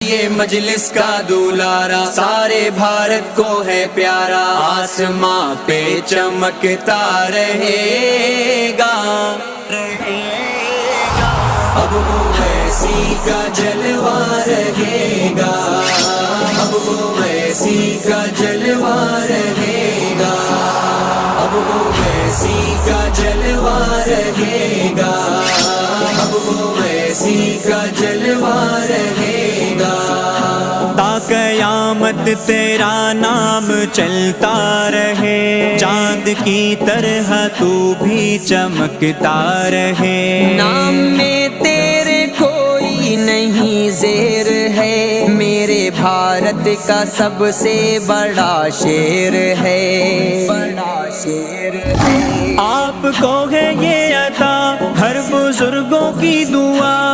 یہ مجلس کا دولارا سارے بھارت کو ہے پیارا، آسماں پہ چمکتا رہے گا، اب اویسی کا جلوہ رہے گا، اب اویسی کا جلوہ رہے گا، اب اویسی کا جلوہ رہے گا، اب اویسی کا جلوہ رہے گا، تا قیامت تیرا نام چلتا رہے، چاند کی طرح تو بھی چمکتا رہے، نام میں تیرے کوئی نہیں زیر ہے، میرے بھارت کا سب سے بڑا شیر ہے، بڑا شیر ہے، آپ کو ہے یہ عطا ہر بزرگوں کی دعا،